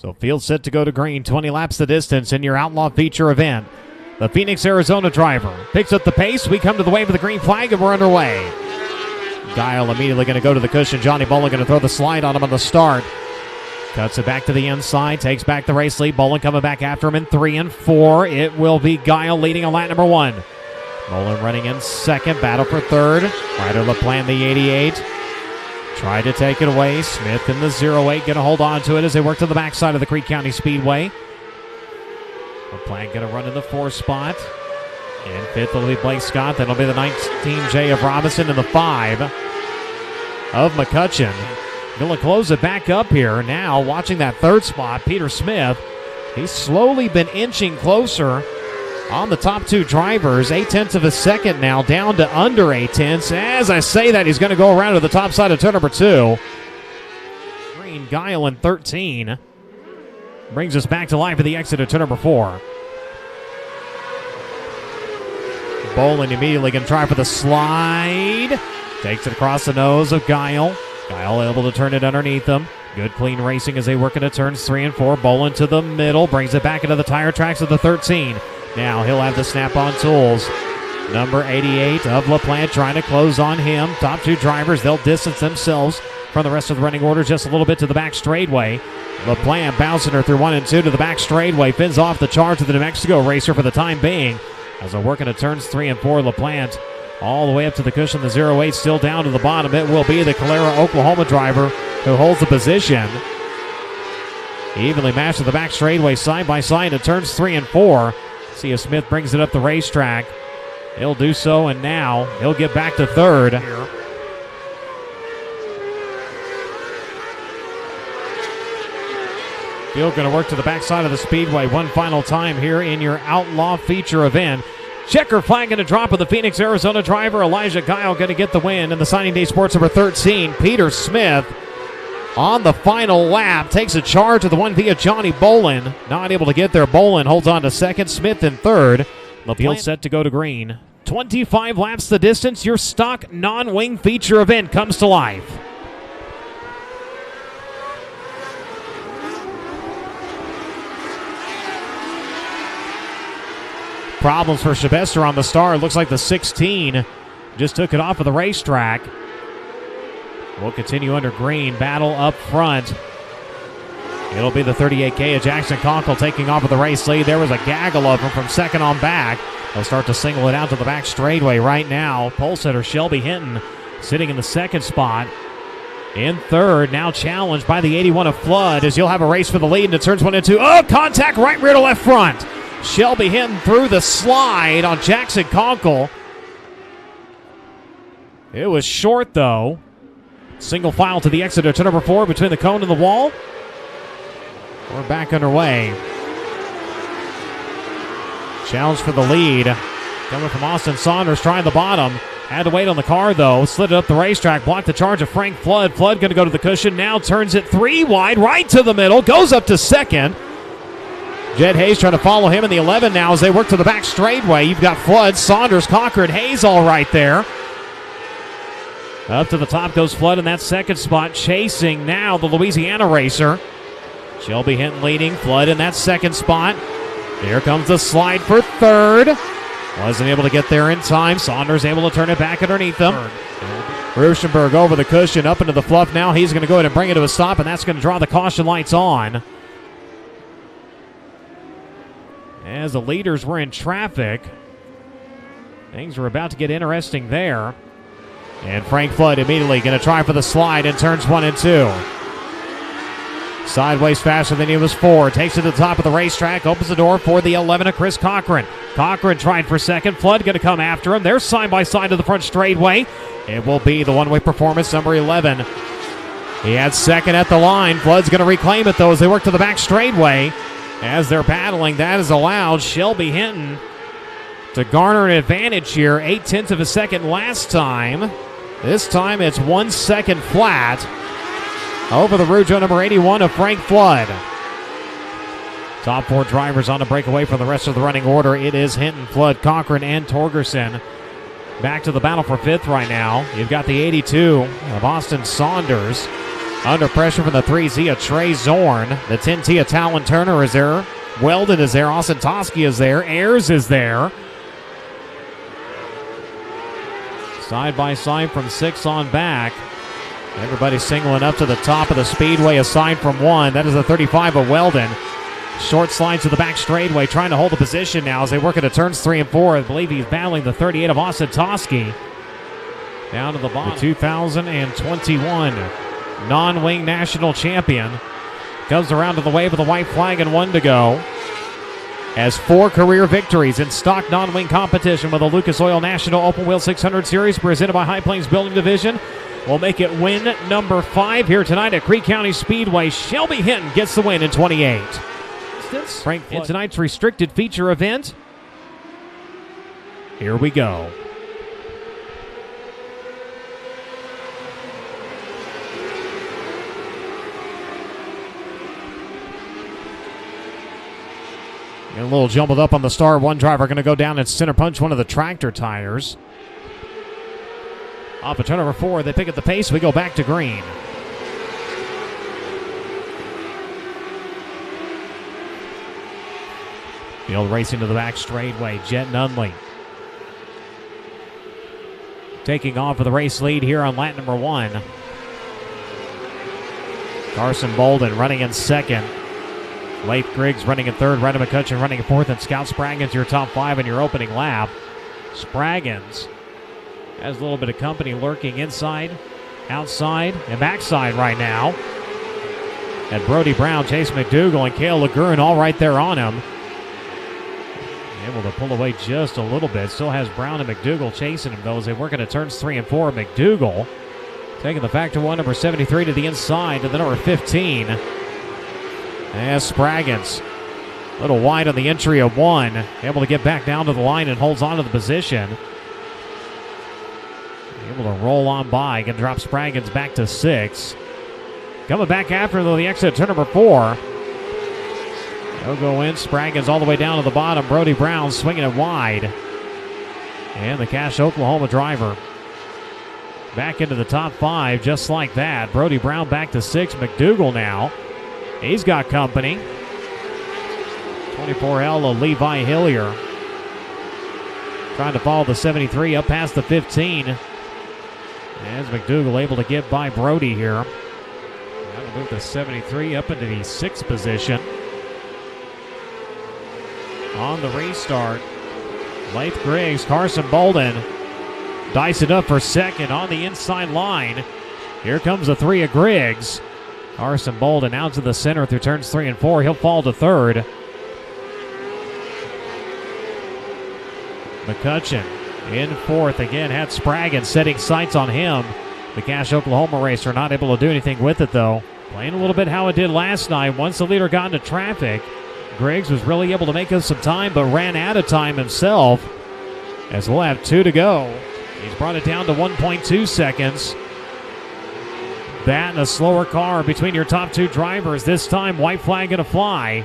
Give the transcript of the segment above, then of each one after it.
So field set to go to green, 20 laps the distance in your Outlaw feature event. The Phoenix, Arizona driver picks up the pace. We come to the wave of the green flag and we're underway. Gile immediately going to go to the cushion. Johnny Bolin going to throw the slide on him on the start. Cuts it back to the inside, takes back the race lead. Bolin coming back after him in 3 and 4. It will be Gile leading on lap number 1. Bolin running in second, battle for third. Ryder LaPlante, the 88. Tried to take it away. Smith in the 08, going to hold on to it as they work to the backside of the Creek County Speedway. LaPlante going to run in the 4 spot. In 5th will be Blake Scott. That'll be the 19J of Robinson and the 5 of McCutcheon. Going to close it back up here. Now watching that 3rd spot, Peter Smith. He's slowly been inching closer on the top 2 drivers. 0.8 of a second now, down to under 0.8. As I say that, he's going to go around to the top side of turn number 2. Green, Gile in 13. Brings us back to life at the exit of turn number 4. Bolin immediately going to try for the slide. Takes it across the nose of Gile. Gile able to turn it underneath him. Good clean racing as they work into turns 3 and 4. Bolin to the middle. Brings it back into the tire tracks of the 13. Now he'll have the snap-on tools. Number 88 of LaPlante trying to close on him. Top 2 drivers, they'll distance themselves from the rest of the running order just a little bit to the back straightaway. LaPlante bouncing her through 1 and 2 to the back straightaway. Fins off the charge of the New Mexico racer for the time being. As they're working at turns 3 and 4, LaPlante all the way up to the cushion. The 08 still down to the bottom. It will be the Calera, Oklahoma driver who holds the position. Evenly matched to the back straightaway side by side at turns 3 and 4. See if Smith brings it up the racetrack. He'll do so, and now he'll get back to 3rd. Field going to work to the backside of the Speedway one final time here in your Outlaw feature event. Checker flag going to drop with the Phoenix, Arizona driver. Elijah Gile going to get the win in the Signing Day Sports number 13. Peter Smith on the final lap takes a charge of the 1 via Johnny Bolin. Not able to get there. Bolin holds on to 2nd. Smith in 3rd. The field set to go to green. 25 laps the distance. Your stock non-wing feature event comes to life. Problems for Sylvester on the start. Looks like the 16 just took it off of the racetrack. We'll continue under green. Battle up front. It'll be the 38K of Jackson Conkle taking off of the race lead. There was a gaggle of them from second on back. They'll start to single it out to the back straightaway right now. Pole setter Shelby Hinton sitting in the 2nd spot. In 3rd, now challenged by the 81 of Flood as you'll have a race for the lead into turns 1 and 2. Oh, contact right rear to left front. Shelby Hinton through the slide on Jackson Conkle. It was short, though. Single file to the exit of turn number 4 between the cone and the wall. We're back underway. Challenge for the lead. Coming from Austin Saunders, trying the bottom. Had to wait on the car, though. Slid it up the racetrack. Blocked the charge of Frank Flood. Flood going to go to the cushion. Now turns it 3 wide, right to the middle. Goes up to 2nd. Jett Hayes trying to follow him in the 11 now as they work to the back straightaway. You've got Flood, Saunders, Cochran, Hayes all right there. Up to the top goes Flood in that 2nd spot, chasing now the Louisiana racer. Shelby Hinton leading, Flood in that 2nd spot. Here comes the slide for 3rd. Wasn't able to get there in time. Saunders able to turn it back underneath them. Ruschenberg over the cushion, up into the fluff now. He's going to go ahead and bring it to a stop, and that's going to draw the caution lights on. As the leaders were in traffic, things were about to get interesting there. And Frank Flood immediately going to try for the slide in turns 1 and 2. Sideways faster than he was 4. Takes it to the top of the racetrack. Opens the door for the 11 of Chris Cochran. Cochran tried for 2nd. Flood going to come after him. They're side by side to the front straightaway. It will be the one-way performance, number 11. He had 2nd at the line. Flood's going to reclaim it, though, as they work to the back straightaway. As they're battling, that is allowed Shelby Hinton to garner an advantage here. 0.8 of a second last time. This time it's 1 second flat over the Rougeau number 81 of Frank Flood. Top 4 drivers on a breakaway from the rest of the running order. It is Hinton, Flood, Cochran, and Torgerson. Back to the battle for 5th right now. You've got the 82 of Austin Saunders. Under pressure from the 3, Zia Trey Zorn. The 10, Tia Talon Turner is there. Weldon is there. Austin Toski is there. Ayers is there. Side by side from 6 on back. Everybody singling up to the top of the Speedway aside from 1. That is the 35 of Weldon. Short slide to the back straightaway, trying to hold the position now as they work into turns 3 and 4. I believe he's battling the 38 of Austin Toski. Down to the bottom. The 2021 non-wing national champion comes around to the wave of the white flag and 1 to go. Has 4 career victories in stock non-wing competition with the Lucas Oil National Open Wheel 600 Series presented by High Plains Building Division. Will make it win number 5 here tonight at Creek County Speedway. Shelby Hinton gets the win in 28. Frank in tonight's restricted feature event. Here we go. A little jumbled up on the start. One driver going to go down and center punch one of the tractor tires. Off of turn number 4, they pick up the pace. We go back to green. Field racing to the back straightaway. Jett Nunley taking off with the race lead here on lap number 1. Carson Bolden running in second. Leif Griggs running in third. Ryder McCutcheon running in fourth. And Scout Spraggins your top 5 in your opening lap. Spraggins has a little bit of company lurking inside, outside, and backside right now. And Brody Brown, Chase McDougal, and Cale Lagoon all right there on him. Able to pull away just a little bit. Still has Brown and McDougal chasing him, though, as they work into turns 3 and 4. McDougal taking the factor 1, number 73 to the inside to the number 15. As Spraggins a little wide on the entry of 1. Able to get back down to the line and holds on to the position. Able to roll on by. Can drop Spraggins back to 6. Coming back after, though, the exit turn number 4. They'll go in. Spraggins all the way down to the bottom. Brody Brown swinging it wide. And the Cache Oklahoma driver back into the top 5 just like that. Brody Brown back to 6. McDougal now. He's got company. 24L of Levi Hillier trying to follow the 73 up past the 15. As McDougal able to get by Brody here. Now to move the 73 up into the 6th position. On the restart, Leif Griggs, Carson Bolden dice it up for second on the inside line. Here comes the 3 of Griggs. Carson Bolden out to the center through turns 3 and 4. He'll fall to 3rd. McCutcheon in 4th again. Had Spraggins setting sights on him. The Cache Oklahoma racer not able to do anything with it, though. Playing a little bit how it did last night. Once the leader got into traffic, Griggs was really able to make us some time, but ran out of time himself. As we'll have 2 to go. He's brought it down to 1.2 seconds. That and a slower car between your top 2 drivers. This time, white flag going to fly.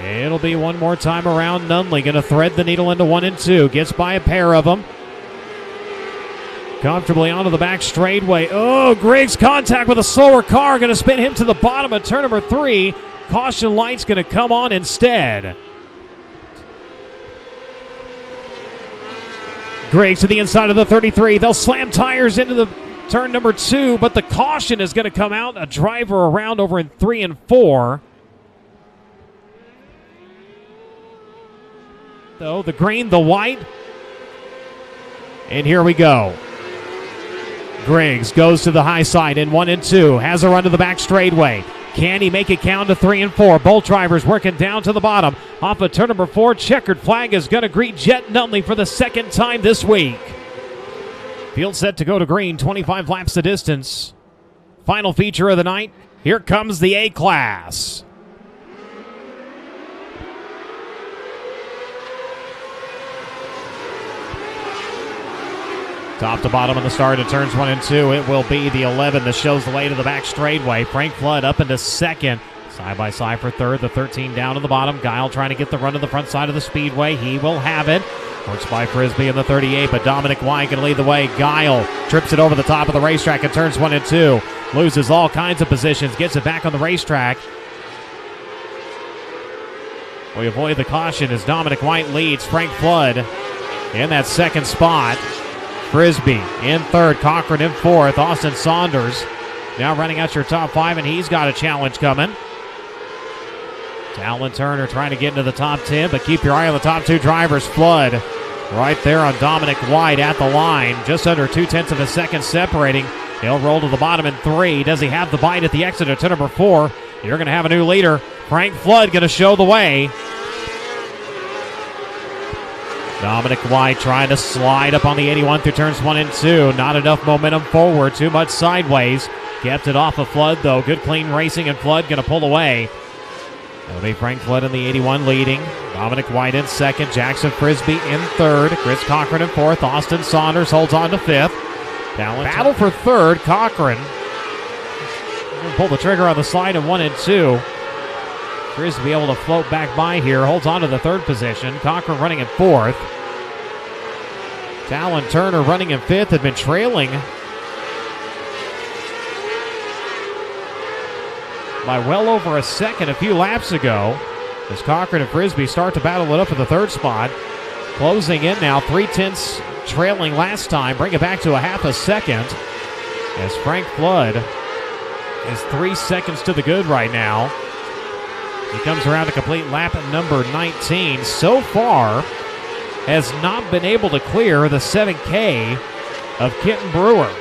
It'll be one more time around. Nunley going to thread the needle into 1 and 2. Gets by a pair of them. Comfortably onto the back straightaway. Oh, Griggs contact with a slower car. Going to spin him to the bottom of turn number 3. Caution light's going to come on instead. Griggs to the inside of the 33. They'll slam tires into the turn number 2, but the caution is going to come out. A driver around over in 3 and 4. Though the green, the white. And here we go. Griggs goes to the high side in 1 and 2. Has a run to the back straightaway. Can he make it count to 3 and 4? Both drivers working down to the bottom. Off of turn number 4, checkered flag is going to greet Jett Nunley for the 2nd time this week. Field set to go to green, 25 laps the distance. Final feature of the night. Here comes the A-Class. Top to bottom on the start of turns 1 and 2. It will be the 11 that shows the way to the back straightaway. Frank Flood up into 2nd. Side by side for 3rd. The 13 down to the bottom. Gile trying to get the run to the front side of the Speedway. He will have it. Works by Frisbee in the 38, but Dominic White can lead the way. Gile trips it over the top of the racetrack and turns 1 and 2. Loses all kinds of positions, gets it back on the racetrack. We avoid the caution as Dominic White leads. Frank Flood in that second spot. Frisbee in third, Cochran in fourth. Austin Saunders now running out your top 5, and he's got a challenge coming. Talon Turner trying to get into the top 10, but keep your eye on the top 2 drivers. Flood right there on Dominic White at the line. Just under 0.2 of a second separating. He'll roll to the bottom in 3. Does he have the bite at the exit of turn number 4? You're going to have a new leader. Frank Flood going to show the way. Dominic White trying to slide up on the 81 through turns 1 and 2. Not enough momentum forward, too much sideways. Kept it off of Flood, though. Good clean racing, and Flood going to pull away. It'll be Frank Flood in the 81 leading. Dominic White in second. Jackson Frisbee in third. Chris Cochran in fourth. Austin Saunders holds on to fifth. Battle for third. Cochran pull the trigger on the slide in 1 and 2. Frisbee able to float back by here. Holds on to the third position. Cochran running in fourth. Talon Turner running in fifth. Had been trailing by well over a second a few laps ago as Cochran and Frisbee start to battle it up for the third spot. Closing in now, 0.3 trailing last time. Bring it back to a half a second as Frank Flood is 3 seconds to the good right now. He comes around to complete lap number 19. So far, has not been able to clear the 7K of Kenton Brewer.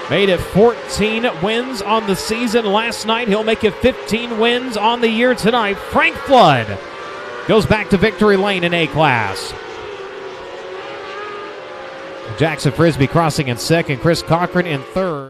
Made it 14 wins on the season last night. He'll make it 15 wins on the year tonight. Frank Flood goes back to victory lane in A-Class. Jackson Frisbee crossing in second. Chris Cochran in third.